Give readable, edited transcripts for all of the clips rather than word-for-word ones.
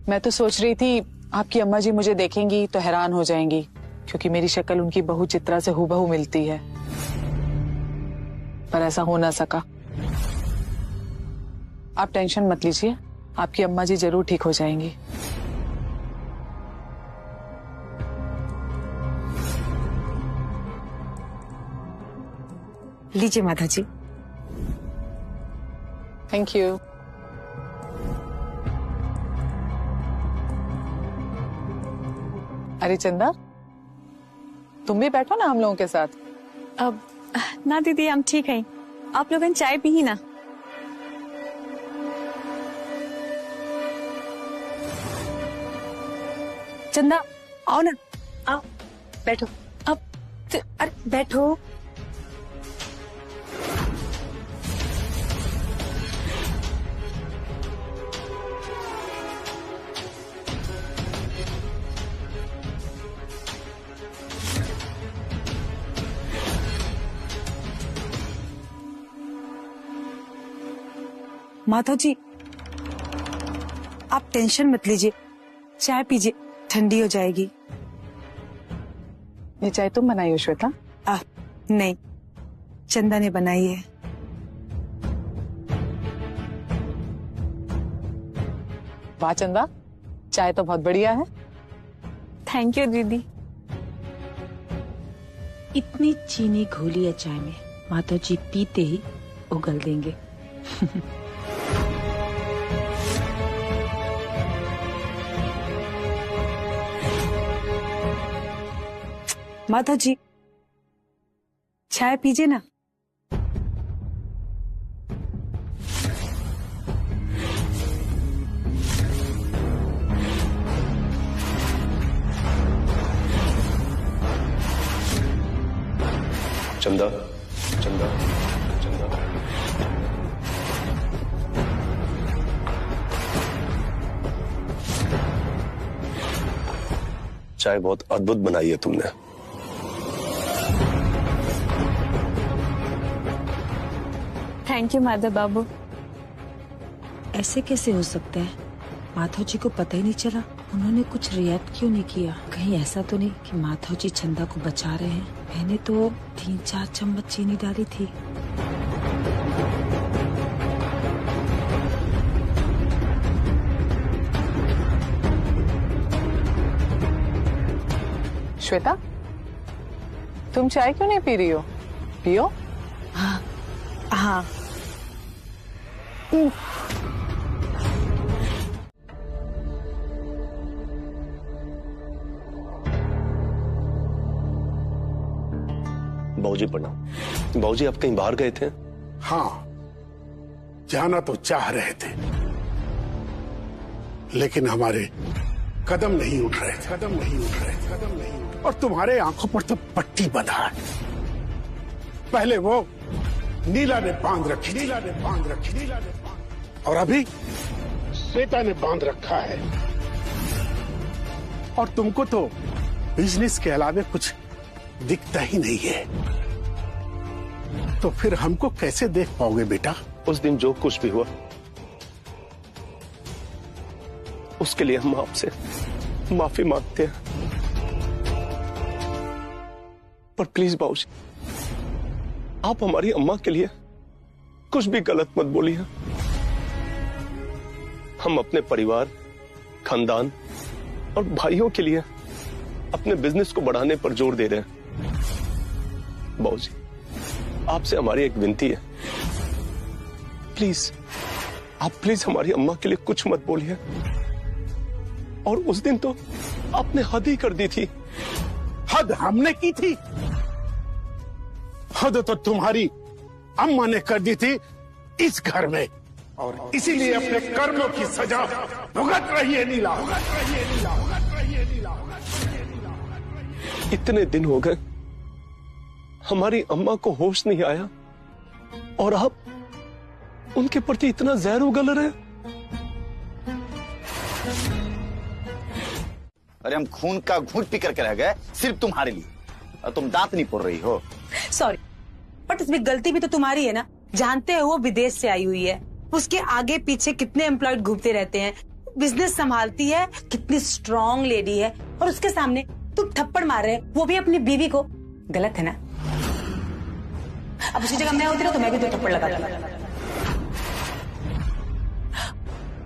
मैं तो सोच रही थी आपकी अम्मा जी मुझे देखेंगी तो हैरान हो जाएंगी, क्योंकि मेरी शक्ल उनकी बहू चित्रा से हूबहू मिलती है, पर ऐसा हो ना सका। आप टेंशन मत लीजिए, आपकी अम्मा जी जरूर ठीक हो जाएंगी। लीजिए माता जी। Thank you. अरे चंदा, तुम भी बैठो ना हम लोगों के साथ। अब ना दीदी, हम ठीक हैं। आप लोगों ने चाय पी ही ना? चंदा आओ ना, आओ बैठो। अब अरे बैठो। माता जी, आप टेंशन मत लीजिए, चाय पीजिए, ठंडी हो जाएगी। ये चाय तुम बनाई हो श्वेता? नहीं, चंदा ने बनाई है। वाह चंदा, चाय तो बहुत बढ़िया है। थैंक यू दीदी। इतनी चीनी घोली है चाय में, माता जी पीते ही उगल देंगे। माता जी, चाय पीजिए ना। चंदा, चंदा, चंदा। चाय बहुत अद्भुत बनाई है तुमने। थैंक यू माधव बाबू। ऐसे कैसे हो सकता है? माधव जी को पता ही नहीं चला, उन्होंने कुछ रिएक्ट क्यों नहीं किया? कहीं ऐसा तो नहीं कि माधव जी चंदा को बचा रहे हैं? मैंने तो 3-4 चम्मच चीनी डाली थी। श्वेता, तुम चाय क्यों नहीं पी रही हो? पियो। हाँ। बाबूजी प्रणाम। बाबूजी आप कहीं बाहर गए थे? हाँ, जाना तो चाह रहे थे, लेकिन हमारे कदम नहीं उठ रहे थे, कदम नहीं उठ रहे थे, कदम नहीं उठ रहे। और तुम्हारे आंखों पर तो पट्टी बंधा है। पहले वो नीला ने बांध रखी, नीला ने बांध रखी, नीला ने बांध, और अभी श्वेता ने बांध रखा है। और तुमको तो बिजनेस के अलावे कुछ दिखता ही नहीं है, तो फिर हमको कैसे देख पाओगे बेटा? उस दिन जो कुछ भी हुआ उसके लिए हम आपसे माफी मांगते हैं, पर प्लीज बाबूजी आप हमारी अम्मा के लिए कुछ भी गलत मत बोलिए। हम अपने परिवार, खानदान और भाइयों के लिए अपने बिजनेस को बढ़ाने पर जोर दे रहे हैं। बाबूजी आपसे हमारी एक विनती है, प्लीज आप प्लीज हमारी अम्मा के लिए कुछ मत बोलिए। और उस दिन तो आपने हद ही कर दी थी। हद हमने की थी? हद तो तुम्हारी अम्मा ने कर दी थी इस घर में, और इसीलिए अपने कर्मों की सजा भुगत रही है नीला, भुगत रही है नीला, भुगत रही है नीला, भुगत रही है नीला। इतने दिन हो गए हमारी अम्मा को होश नहीं आया, और आप उनके प्रति इतना जहर उगल रहे हैं। अरे हम खून का घूंट पी करके रह गए सिर्फ तुम्हारे लिए, और तुम दांत नहीं फोड़ रही हो। सॉरी, बट इसमें गलती भी तो तुम्हारी है ना। जानते हो वो विदेश से आई हुई है, उसके आगे पीछे कितने एम्प्लॉयड घूमते रहते हैं, बिजनेस संभालती है, कितनी स्ट्रांग लेडी है, और उसके सामने तुम थप्पड़ मार रहे, वो भी अपनी बीवी को। गलत है ना? अब उसी जगह मैं होती ना तो मैं भी तो थप्पड़ लगाती।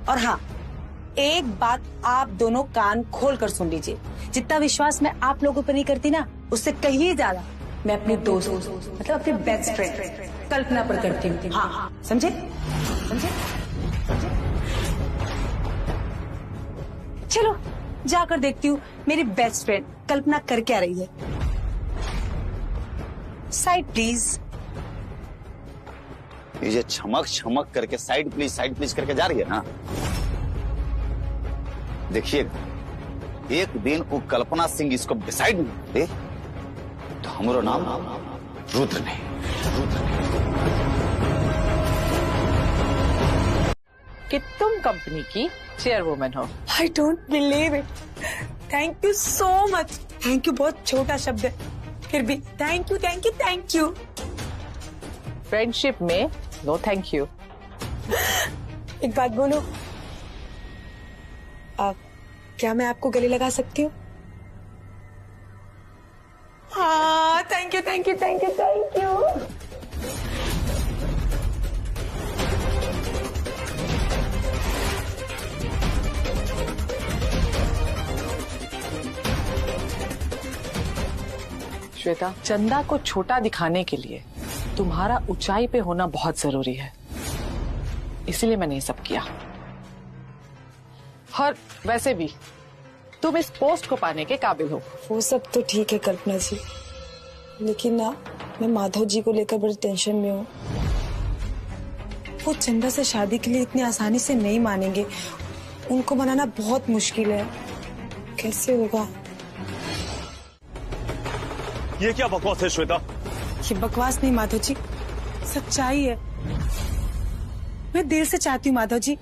और हाँ, एक बात आप दोनों कान खोल कर सुन लीजिए, जितना विश्वास मैं आप लोगों पर नहीं करती ना, उससे कहीं ज्यादा मैं अपनी दोस्त मतलब अपनी बेस्ट फ्रेंड कल्पना पर करती हूँ। हाँ, समझे? समझे? चलो जाकर देखती हूँ मेरी बेस्ट फ्रेंड कल्पना कर क्या रही है। Side please. ये जो छमक करके साइड प्लीज करके जा रही है ना, देखिए एक दिन को कल्पना सिंह इसको डिसाइड नहीं दे तो हमारा नाम रुद्र नहीं। कि तुम कंपनी की चेयरवुमन हो। I don't believe it. Thank you so much. Thank you बहुत छोटा शब्द है, फिर भी thank you thank you thank you. Friendship में नो थैंक यू। एक बात बोलो, क्या मैं आपको गले लगा सकती हूँ? हाँ, thank you thank you thank you thank you. Shweta, चंदा को छोटा दिखाने के लिए तुम्हारा ऊंचाई पे होना बहुत जरूरी है, इसीलिए मैंने ये सब किया। और वैसे भी तुम इस पोस्ट को पाने के काबिल हो। वो सब तो ठीक है कल्पना जी, लेकिन ना मैं माधव जी को लेकर बड़ी टेंशन में हूँ। वो चंदा से शादी के लिए इतनी आसानी से नहीं मानेंगे, उनको मनाना बहुत मुश्किल है। कैसे होगा? ये क्या बकवास है श्वेता? ये बकवास नहीं माधव जी, सच्चाई है। मैं दिल से चाहती हूँ माधव जी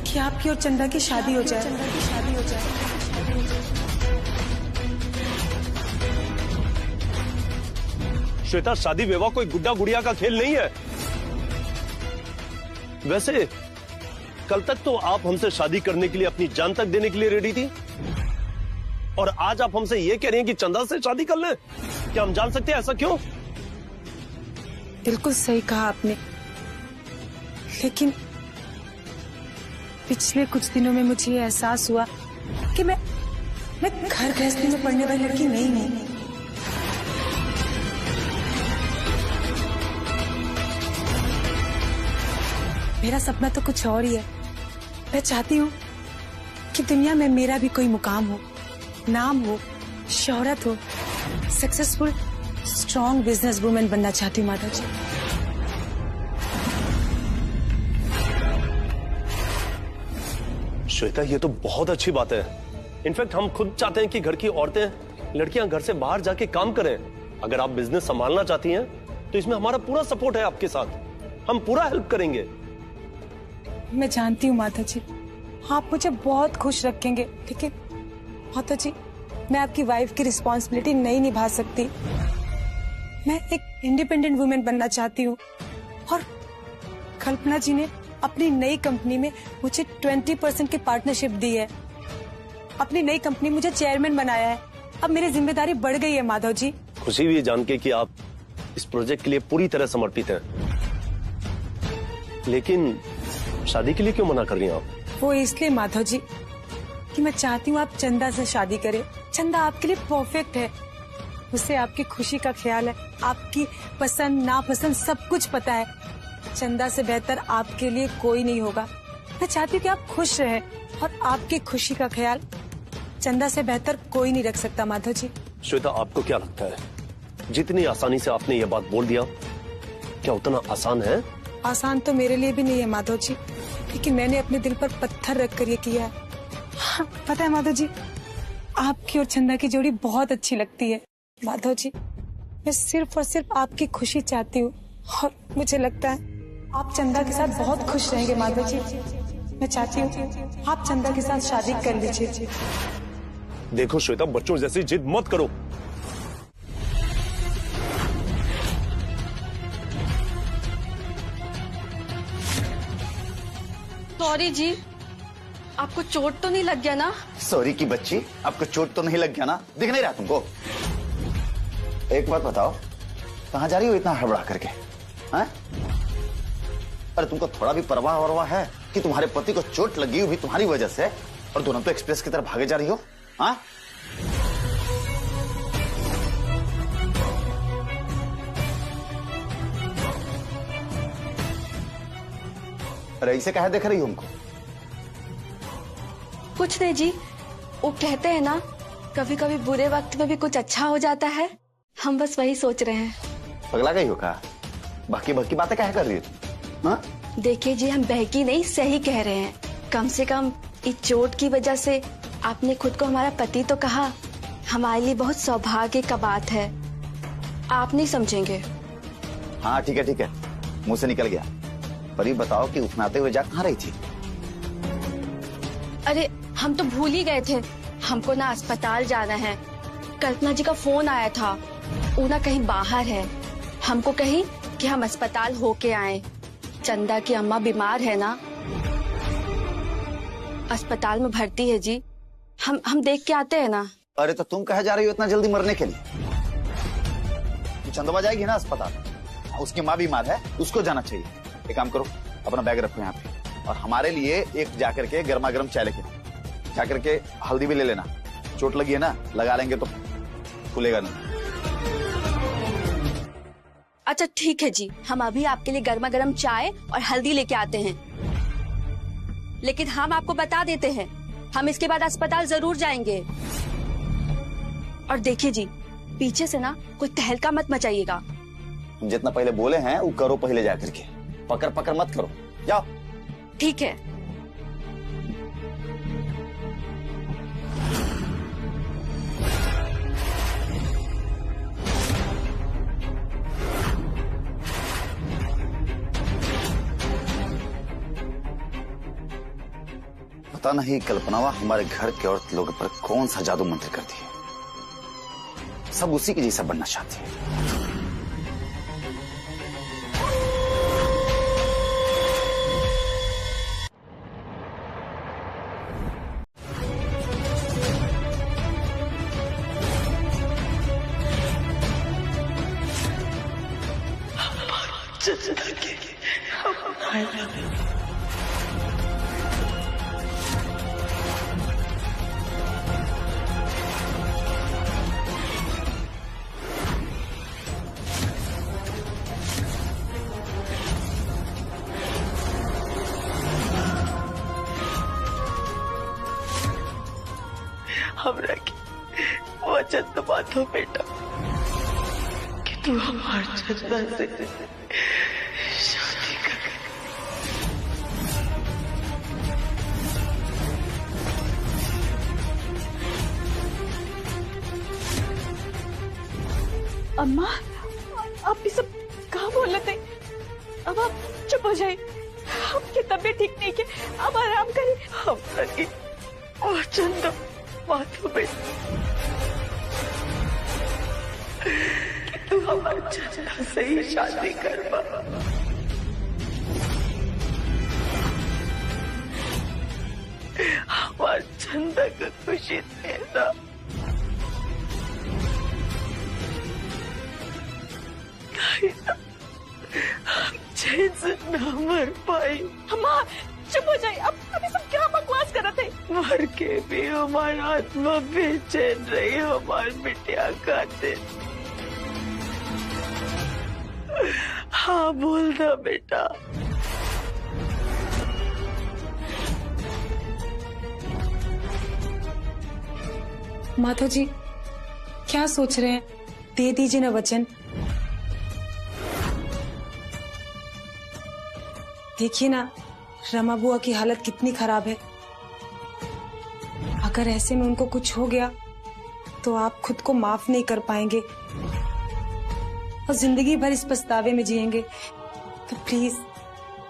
कि आपकी और चंदा की शादी हो जाए। श्वेता, शादी विवाह कोई गुड्डा गुड़िया का खेल नहीं है। वैसे कल तक तो आप हमसे शादी करने के लिए अपनी जान तक देने के लिए रेडी थी, और आज आप हमसे ये कह रही हैं कि चंदा से शादी कर लें। क्या हम जान सकते हैं ऐसा क्यों? बिल्कुल सही कहा आपने, लेकिन पिछले कुछ दिनों में मुझे ये एहसास हुआ कि मैं घर गृहस्थी में पढ़ने वाली लड़की नहीं हूं। मेरा सपना तो कुछ और ही है। मैं चाहती हूँ कि दुनिया में मेरा भी कोई मुकाम हो, नाम हो, शोहरत हो, सक्सेसफुल स्ट्रॉन्ग बिजनेस वुमेन बनना चाहती हूँ माता जी। श्वेता, ये तो बहुत अच्छी बात है। इनफैक्ट हम खुद चाहते हैं कि घर की औरतें, लड़कियां घर से बाहर जाके काम करें। अगर आप बिजनेस संभालना चाहती हैं तो इसमें हमारा पूरा सपोर्ट है आपके साथ, हम पूरा हेल्प करेंगे। मैं जानती हूँ माता जी, आप मुझे बहुत खुश रखेंगे, लेकिन माता जी मैं आपकी वाइफ की रिस्पॉन्सिबिलिटी नहीं निभा सकती। मैं एक इंडिपेंडेंट वुमेन बनना चाहती हूँ, और कल्पना जी ने अपनी नई कंपनी में मुझे 20% की पार्टनरशिप दी है। अपनी नई कंपनी मुझे चेयरमैन बनाया है। अब मेरी जिम्मेदारी बढ़ गई है माधव जी। खुशी भी जान के कि आप इस प्रोजेक्ट के लिए पूरी तरह समर्पित हैं, लेकिन शादी के लिए क्यों मना कर रही हैं आप? वो इसलिए माधव जी कि मैं चाहती हूँ आप चंदा से शादी करें। चंदा आपके लिए परफेक्ट है, उसे आपकी खुशी का ख्याल है, आपकी पसंद नापसंद सब कुछ पता है। चंदा से बेहतर आपके लिए कोई नहीं होगा। मैं चाहती हूँ कि आप खुश रहें, और आपकी खुशी का ख्याल चंदा से बेहतर कोई नहीं रख सकता माधव जी। श्वेता, आपको क्या लगता है जितनी आसानी से आपने ये बात बोल दिया, क्या उतना आसान है? आसान तो मेरे लिए भी नहीं है माधव जी, लेकिन मैंने अपने दिल पर पत्थर रखकर ये किया है। हाँ, पता है माधव जी, आपकी और चंदा की जोड़ी बहुत अच्छी लगती है। माधव जी, मैं सिर्फ और सिर्फ आपकी खुशी चाहती हूँ, और मुझे लगता है आप चंदा के साथ बहुत खुश रहेंगे माधव जी। मैं चाहती हूँ आप चंदा के साथ शादी कर लीजिए। देखो श्वेता, बच्चों जैसी जिद मत करो। सॉरी जी, आपको चोट तो नहीं लग गया ना? सॉरी की बच्ची, आपको चोट तो नहीं लग गया ना? दिख नहीं रहा तुमको? एक बात बताओ, कहाँ जा रही हो इतना हड़बड़ा करके? हाँ? अरे तुमको थोड़ा भी परवाह वरवाह है कि तुम्हारे पति को चोट लगी हुई तुम्हारी वजह से, और दोनों तो एक्सप्रेस की तरफ भागे जा रही हो? हाँ? अरे ऐसे कहे देख रही हो हमको? कुछ नहीं जी, वो कहते हैं ना, कभी कभी बुरे वक्त में भी कुछ अच्छा हो जाता है। हम बस वही सोच रहे हैं। पगला गई हो का? बाकी बाकी बातें कहे कर रही हो तुम? हाँ? देखिए जी, हम बहकी नहीं सही कह रहे हैं। कम से कम इस चोट की वजह से आपने खुद को हमारा पति तो कहा, हमारे लिए बहुत सौभाग्य का बात है। आप नहीं समझेंगे। हाँ ठीक है ठीक है, मुंह से निकल गया। पर ये बताओ कि उठनाते हुए जा कहाँ रही थी? अरे हम तो भूल ही गए थे, हमको ना अस्पताल जाना है। कल्पना जी का फोन आया था, वो ना कहीं बाहर है। हमको कही कि हम अस्पताल होके आए। चंदा की अम्मा बीमार है ना, अस्पताल में भर्ती है जी। हम देख के आते हैं ना। अरे तो तुम कहे जा रही हो इतना जल्दी मरने के लिए? चंदवा जाएगी ना अस्पताल, उसकी माँ बीमार है, उसको जाना चाहिए। एक काम करो, अपना बैग रखो यहाँ पे, और हमारे लिए एक जाकर के गर्मा गर्म चाय लेके जाकर के हल्दी भी ले लेना। चोट लगी है ना, लगा लेंगे तो फूलेगा नहीं। अच्छा ठीक है जी, हम अभी आपके लिए गर्मा गर्म चाय और हल्दी लेके आते हैं। लेकिन हम आपको बता देते हैं, हम इसके बाद अस्पताल जरूर जाएंगे। और देखिए जी, पीछे से ना कोई तहलका मत मचाइएगा। जितना पहले बोले हैं वो करो, पहले जाकर के पकड़ पकड़ मत करो, जाओ। ठीक है। पता नहीं कल्पनावा हमारे घर के औरत लोगों पर कौन सा जादू मंत्र करती है। सब उसी की जैसा बनना चाहती है। हमरा की वचन तो बात हो बेटा कि तू हमार चंदा से शादी कर। अम्मा, आप ये सब कहाँ बोल रहे थे? अब आप चुप हो जाए, आपकी तबीयत ठीक नहीं है, अब आराम करिए। हमरा की वचन तो बात हो बेटा कि तू हमार चंदा से ही शादी कर। हमार चंदा का खुशी देना। चैन से ना मर पाई। अम्मा चुप हो जाए, अब अभी सब क्या बकवास कर रहे थे? मर के भी हमारा आत्मा बेचैन रही, हमार बिटिया खाते। हाँ बोल ना बेटा। माधव जी क्या सोच रहे हैं? दे दीजिए ना वचन। देखिए ना रमा बुआ की हालत कितनी खराब है। अगर ऐसे में उनको कुछ हो गया तो आप खुद को माफ नहीं कर पाएंगे और जिंदगी भर इस पछतावे में जिएंगे। तो प्लीज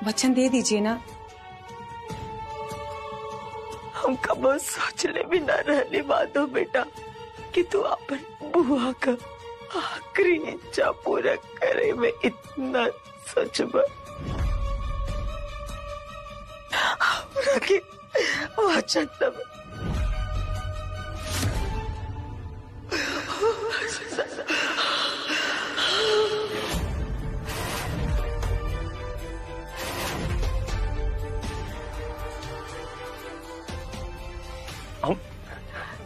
वचन दे दीजिए ना। हम कब सोचले भी ना रहली माधव बेटा कि तू अपन बुआ का आखिरी इच्छा पूरा करे में इतना सच वहाँ चंदा में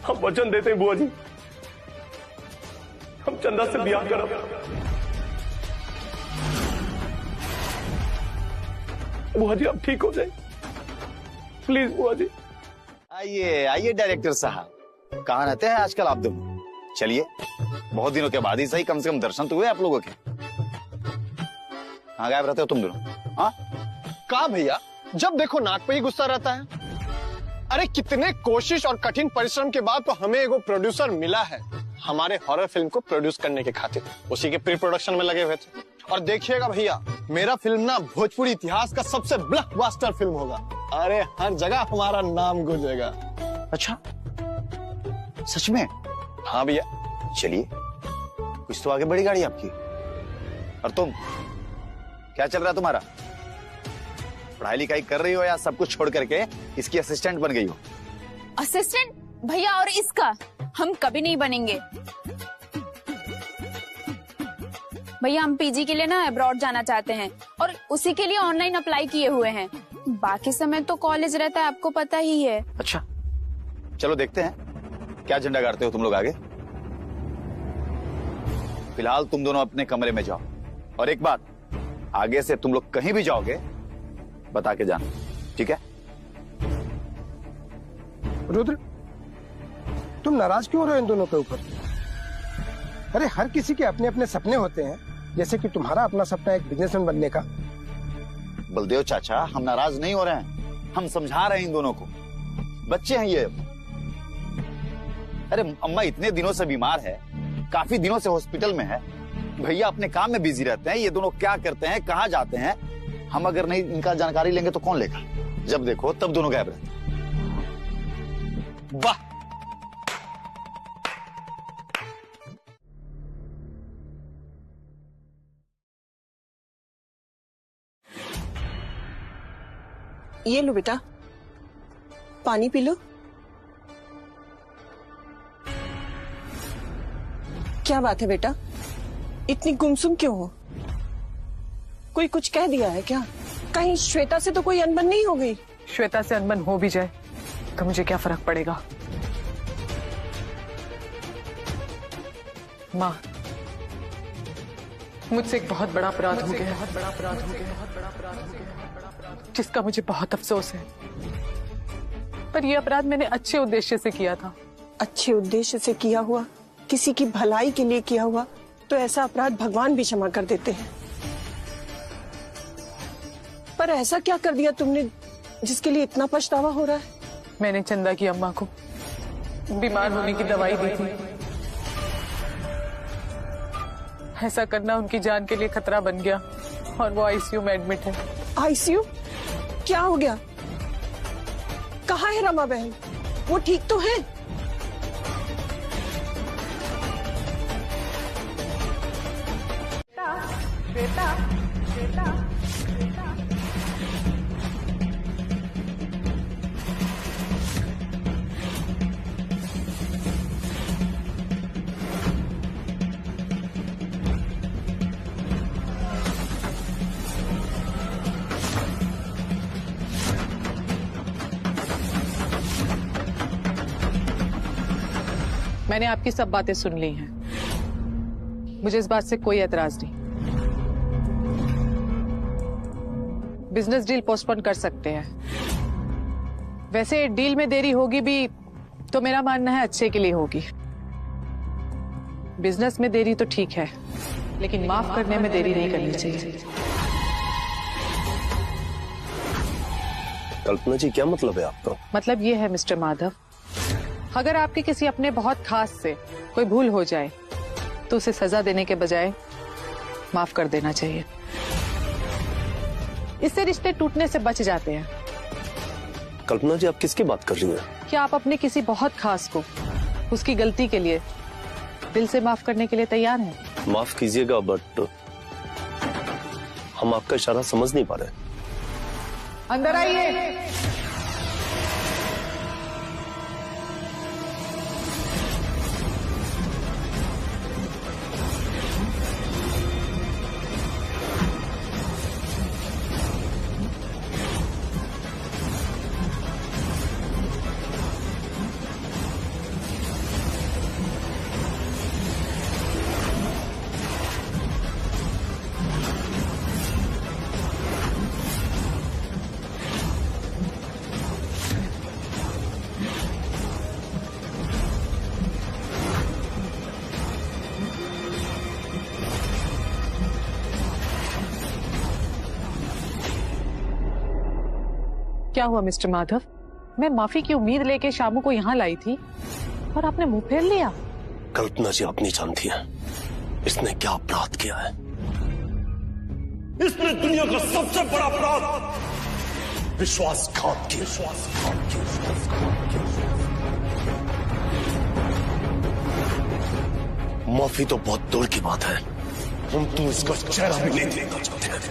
हम वचन देते हैं बुआ जी, हम चंदा से ब्याह करब। बुआ जी आप ठीक हो जाए प्लीज बुआ जी। आइए आइए डायरेक्टर साहब, कहाँ रहते हैं आजकल आप दोनों? चलिए, बहुत दिनों के बाद ही सही, कम से कम दर्शन तो हुए आप लोगों के। कहाँ गायब रहते हो तुम दोनों? हाँ कहा भैया, जब देखो नाक पे ही गुस्सा रहता है। अरे कितने कोशिश और कठिन परिश्रम के बाद तो हमें एगो प्रोड्यूसर मिला है हमारे हॉरर फिल्म को प्रोड्यूस करने के खातिर। उसी के प्री प्रोडक्शन में लगे हुए थे। और देखिएगा भैया, मेरा फिल्म ना भोजपुरी इतिहास का सबसे ब्लॉकबस्टर फिल्म होगा। अरे हर जगह हमारा नाम गूंजेगा। अच्छा सच में? हाँ भैया। चलिए, कुछ तो आगे बढ़ी गाड़ी आपकी। और तुम, क्या चल रहा है तुम्हारा? पढ़ाई लिखाई कर रही हो या सब कुछ छोड़ करके इसकी असिस्टेंट बन गई हो? असिस्टेंट भैया, और इसका हम कभी नहीं बनेंगे भैया। हम पीजी के लिए ना अब्रॉड जाना चाहते हैं और उसी के लिए ऑनलाइन अप्लाई किए हुए हैं। बाकी समय तो कॉलेज रहता है, आपको पता ही है। अच्छा चलो देखते हैं क्या झंडा गाड़ते हो तुम लोग आगे। फिलहाल तुम दोनों अपने कमरे में जाओ, और एक बात, आगे से तुम लोग कहीं भी जाओगे बता के जाना, ठीक है? रुद्र, तुम नाराज क्यों हो रहे हो इन दोनों के ऊपर? अरे हर किसी के अपने अपने सपने होते हैं, जैसे कि तुम्हारा अपना सपना एक बिजनेसमैन बनने का। बलदेव चाचा, हम नाराज नहीं हो रहे हैं, हम समझा रहे हैं इन दोनों को। बच्चे हैं ये। अरे अम्मा इतने दिनों से बीमार है, काफी दिनों से हॉस्पिटल में है। भैया अपने काम में बिजी रहते हैं। ये दोनों क्या करते हैं, कहाँ जाते हैं, हम अगर नहीं इनका जानकारी लेंगे तो कौन लेगा? जब देखो तब दोनों गायब रहते हैं। वाह, ये लो बेटा, पानी पी लो। क्या बात है बेटा, इतनी गुमसुम क्यों हो? कोई कुछ कह दिया है क्या? कहीं श्वेता से तो कोई अनबन नहीं हो गई? श्वेता से अनबन हो भी जाए तो मुझे क्या फर्क पड़ेगा? माँ, मुझसे एक बहुत बड़ा अपराध हो गया, जिसका मुझे बहुत अफसोस है। पर यह अपराध मैंने अच्छे उद्देश्य से किया था। अच्छे उद्देश्य से किया हुआ, किसी की भलाई के लिए किया हुआ, तो ऐसा अपराध भगवान भी क्षमा कर देते हैं। पर ऐसा क्या कर दिया तुमने जिसके लिए इतना पछतावा हो रहा है? मैंने चंदा की अम्मा को बीमार होने की दवाई दी थी। ऐसा करना उनकी जान के लिए खतरा बन गया और वो आईसीयू में एडमिट है। आईसीयू? क्या हो गया? कहाँ है रमा बहन? वो ठीक तो है? श्वेता, श्वेता, मैंने आपकी सब बातें सुन ली हैं। मुझे इस बात से कोई एतराज नहीं। बिजनेस डील पोस्टपोन कर सकते हैं। वैसे डील में देरी होगी भी तो मेरा मानना है अच्छे के लिए होगी। बिजनेस में देरी तो ठीक है, लेकिन माफ करने में देरी नहीं करनी चाहिए। कल्पना जी, क्या मतलब है आपका? मतलब ये है मिस्टर माधव, अगर आपके किसी अपने बहुत खास से कोई भूल हो जाए तो उसे सजा देने के बजाय माफ कर देना चाहिए। इससे रिश्ते टूटने से बच जाते हैं। कल्पना जी, आप किसकी बात कर रही हैं? क्या आप अपने किसी बहुत खास को उसकी गलती के लिए दिल से माफ करने के लिए तैयार हैं? माफ कीजिएगा, बट हम आपका इशारा समझ नहीं पा रहे। अंदर आइए। क्या हुआ मिस्टर माधव? मैं माफी की उम्मीद लेके शामू को यहाँ लाई थी और आपने मुंह फेर लिया। कल्पना जी आप नहीं जानती है इसने क्या अपराध किया है। इसने दुनिया का सबसे बड़ा अपराध विश्वासघात किया। माफी तो बहुत दूर की बात है, हम तो इसका चेहरा भी नहीं देखना चाहते हैं।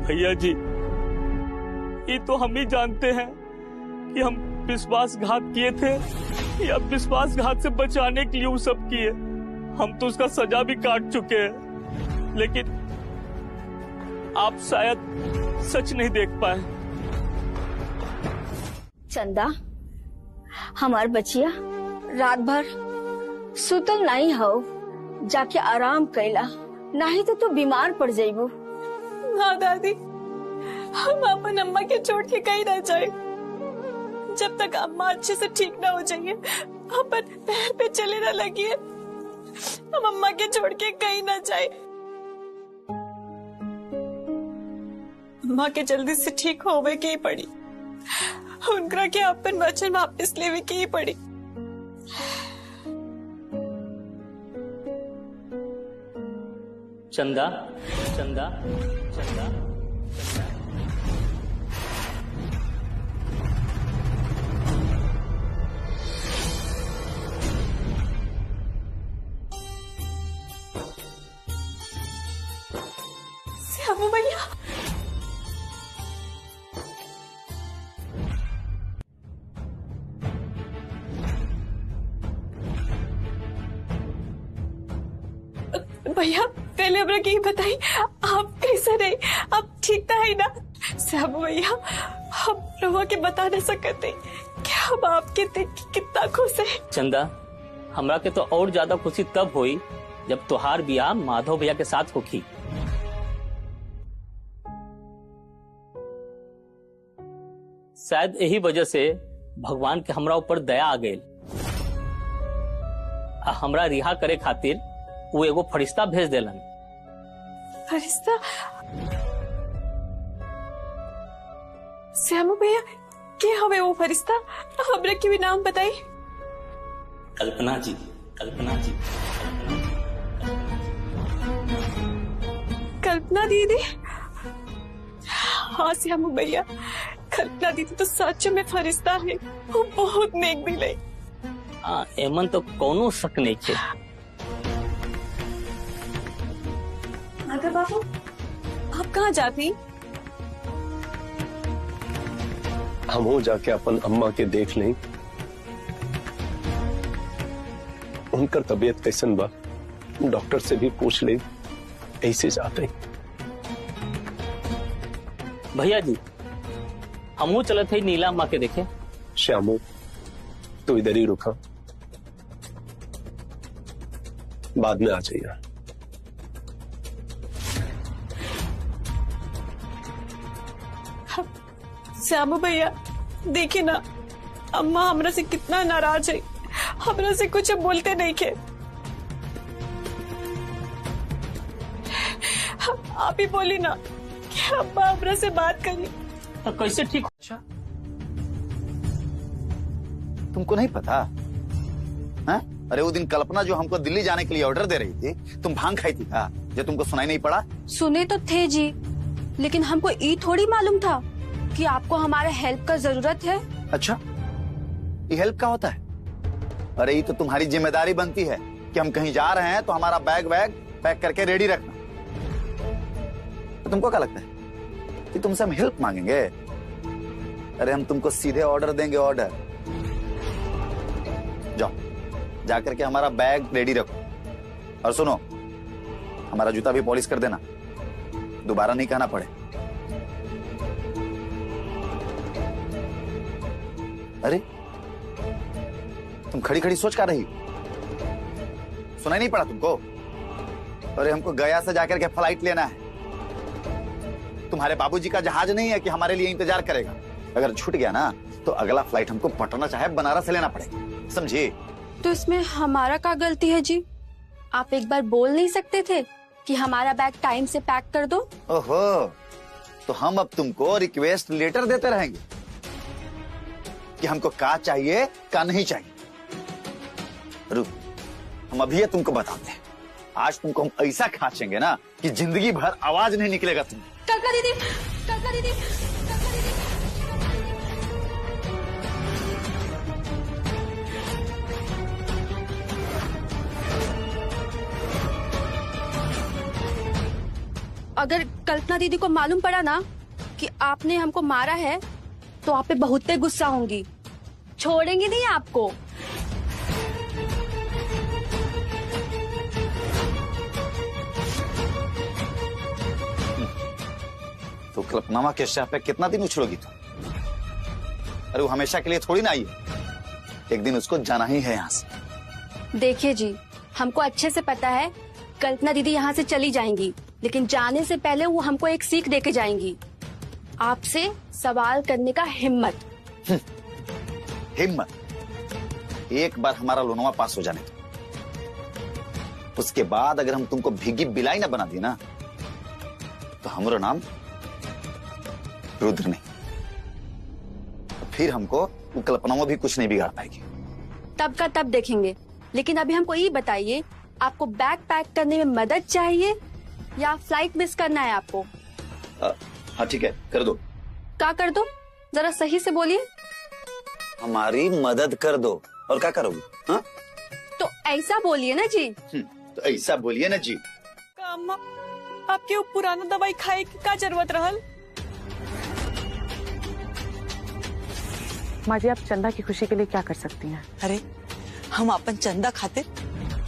भैया जी ये तो हम ही जानते हैं कि हम विश्वासघात किए थे या विश्वासघात से बचाने के लिए वो सब किए। हम तो उसका सजा भी काट चुके हैं, लेकिन आप शायद सच नहीं देख पाए। चंदा हमार बचिया रात भर सुतल नहीं हो, जाके आराम कैला, नहीं तो तू बीमार पड़ जाइबू। हाँ दादी, हम अपन अम्मा के छोड़ के कहीं ना जाए। जब तक अम्मा अच्छे से ठीक ना हो जाइए, अपन पैर पे चले ना लगिए, हम अम्मा के छोड़ के कहीं ना जाए। अम्मा के जल्दी से ठीक होवे के ही पड़ी, उनका के अपन वचन वापस लेवे के ही पड़ी। चंदा चंदा चंदा श्यामू भैया, भैया पहले हमरा के बताई आप कैसे रहे, आप ठीक तो है ना? श्यामू भैया हम रवा के बता नहीं सकते कि हम आपके देख के कितना खुश है। चंदा हमरा के तो और ज्यादा खुशी तब हुई जब तुहार बियाह माधव भैया के साथ होखी। शायद यही वजह से भगवान के हमरा ऊपर दया आ गई, हमरा रिहा करे खातिर वो एगो फरिश्ता भेज देलन। फरिश्ता? श्यामू भैया के हवे वो फरिश्ता? हमरा के भी नाम बताई। कल्पना जी, कल्पना जी, कल्पना दीदी। हाँ श्यामू भैया, कल्पना दीदी तो सच में फरिश्ता है, वो बहुत नेक दिल है। हाँ एमन तो कोनो शक नहीं है। माधव बाबू आप कहाँ जाती? हम हो जाके अपन अम्मा के देख लें, उनका तबीयत कैसन बा, डॉक्टर से भी पूछ ले, ऐसे जाते। भैया जी हमू चलत है नीला अम्मा के देखे। श्यामू तू इधर ही रुका, बाद में आ जाइए। श्यामू भैया देखिए ना, अम्मा हमरा से कितना नाराज है, हमरा से कुछ बोलते नहीं के। आप ही बोली ना कि अम्मा हमरा से बात करी तो कैसे ठीक? अच्छा तुमको नहीं पता? हाँ? अरे वो दिन कल्पना जो हमको दिल्ली जाने के लिए ऑर्डर दे रही थी, तुम भांग खाई थी क्या? जो तुमको सुनाई नहीं पड़ा? सुने तो थे जी, लेकिन हमको ये थोड़ी मालूम था कि आपको हमारे हेल्प का जरूरत है। अच्छा ये हेल्प का होता है? अरे ये तो तुम्हारी जिम्मेदारी बनती है कि हम कहीं जा रहे हैं तो हमारा बैग वैग पैक करके रेडी रखना। तो तुमको क्या लगता है कि तुमसे हम हेल्प मांगेंगे? अरे हम तुमको सीधे ऑर्डर देंगे, ऑर्डर। जाओ जाकर के हमारा बैग रेडी रखो, और सुनो हमारा जूता भी पॉलिश कर देना, दोबारा नहीं कहना पड़े। अरे तुम खड़ी खड़ी सोच क्या रही? सुनाई नहीं पड़ा तुमको? अरे हमको गया से जाकर के फ्लाइट लेना है। तुम्हारे बाबूजी का जहाज नहीं है कि हमारे लिए इंतजार करेगा। अगर छूट गया ना तो अगला फ्लाइट हमको पटना चाहे बनारस से लेना पड़ेगा, समझे? तो इसमें हमारा क्या गलती है जी? आप एक बार बोल नहीं सकते थे कि हमारा बैग टाइम से पैक कर दो? ओहो, तो हम अब तुमको रिक्वेस्ट लेटर देते रहेंगे कि हमको क्या चाहिए क्या नहीं चाहिए। रुक, हम अभी ये तुमको बताते हैं। आज तुमको हम ऐसा खाचेंगे ना कि जिंदगी भर आवाज नहीं निकलेगा तुम। कल्पना दीदी, कल्पना दीदी, कल्पना दीदी। अगर कल्पना दीदी को मालूम पड़ा ना कि आपने हमको मारा है तो आप पे बहुत गुस्सा होंगी, छोड़ेंगी नहीं आपको। तो कल्पना के शह पे कितना दिन उछलोगी तुम? अरे वो हमेशा के लिए थोड़ी ना आई है, एक दिन उसको जाना ही है यहाँ से। देखिए जी, हमको अच्छे से पता है कल्पना दीदी यहाँ से चली जाएंगी, लेकिन जाने से पहले वो हमको एक सीख देके जाएंगी। आपसे सवाल करने का हिम्मत। हिम्मत? एक बार हमारा लोनवा पास हो जाने दो, उसके बाद अगर हम तुमको भीगी बिलाई ना बना दी ना तो हमारा नाम रुद्र नहीं, तो फिर हमको वो कल्पना में भी कुछ नहीं बिगाड़ पाएगी। तब का तब देखेंगे, लेकिन अभी हमको ये बताइए, आपको बैग पैक करने में मदद चाहिए या फ्लाइट मिस करना है आपको? हाँ ठीक है, कर दो। क्या कर दो? जरा सही से बोलिए। हमारी मदद कर दो। और क्या करोगी? हाँ? तो ऐसा बोलिए ना जी। तो ऐसा बोलिए ना जी। अम्मा, आपके वो पुराना दवाई खाए की क्या जरूरत रहल? माँ जी, आप चंदा की खुशी के लिए क्या कर सकती हैं? अरे हम अपन चंदा खातिर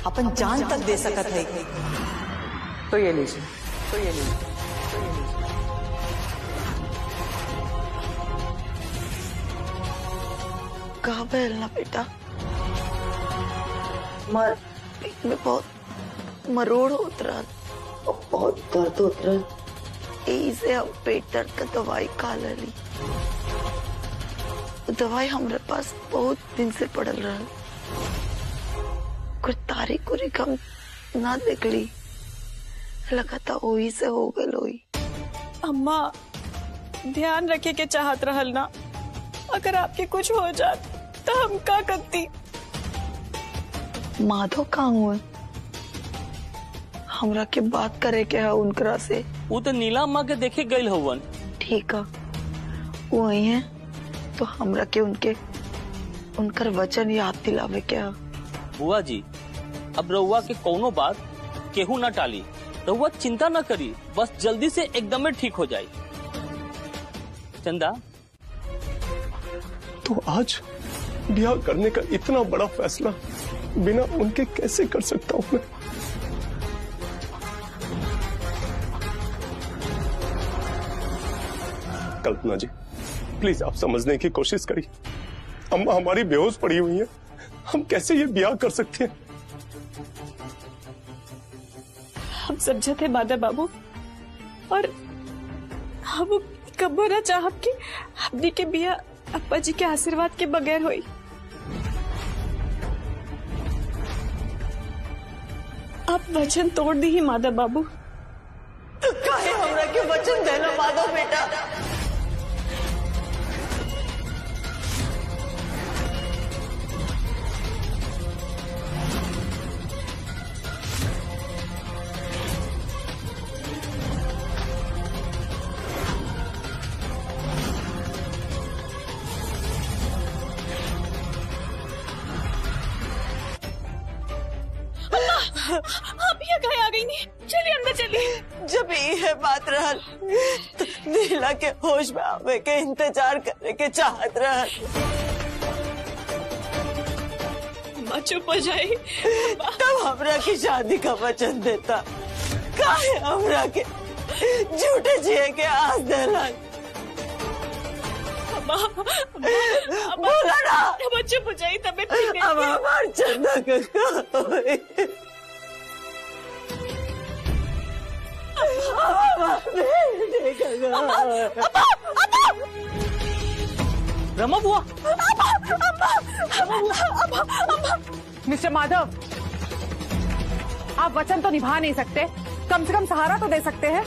अपन जान तक दे सकत है। तो ये लीजिए, तो ये लीजिए। कहा बैल ना बेटा, मर पेट में बहुत मरोड़ होत रहा और बहुत दर्द होत रहा, यही से हम पेट दर्द का दवाई खा ली। दवाई हमारे पास बहुत दिन से पड़ल रहा, कुछ तारीख उरीख हम ना देख ली, लगा था वही से हो गए लोई। अम्मा, ध्यान रखे के चाहत रहल ना, अगर आपके कुछ हो जात तो हम क्या करती? माधव कहाँ हुए? हमरा के बात करे के है उनकरा से। वो तो नीला अम्मा के देखे गई हवन। ठीक है, वही है तो हमरा के उनकर वचन याद दिलावे के है। बुआ जी, अब रउआ के कोनो बात केहू न टाली, रउआ चिंता न करी, बस जल्दी से एकदम ठीक हो जाए। चंदा, तो आज ब्याह करने का इतना बड़ा फैसला बिना उनके कैसे कर सकता हूं मैं? कल्पना जी, प्लीज आप समझने की कोशिश करिए। अम्मा हमारी बेहोश पड़ी हुई है, हम कैसे ये ब्याह कर सकते हैं? हम समझे थे माधव बाबू, और हम कबो ना चाहब कि अपनी के बिया अप्पा जी के आशीर्वाद के बगैर हुई। आप वचन तोड़ दी ही माधव बाबू। तो काहे हमरा के वचन देना माधव बेटा? आप यहाँ कहीं आ गई नहीं? चलिए अंदर चलिए। जब ये है बात रहल तो नीला के होश में आवे के इंतजार करने के चाहत रहल। माँ चुप हो जाए। तब हमरा की शादी का वचन देता, काहे हमरा के झूठे जिए के आस देलन? बोला ना, चुप हो जाए, तबीयत ठीक नहीं। अब हमार चंदा का होए? रमा बुआ, मिस्टर माधव, आप वचन तो निभा नहीं सकते, कम से कम सहारा तो दे सकते हैं।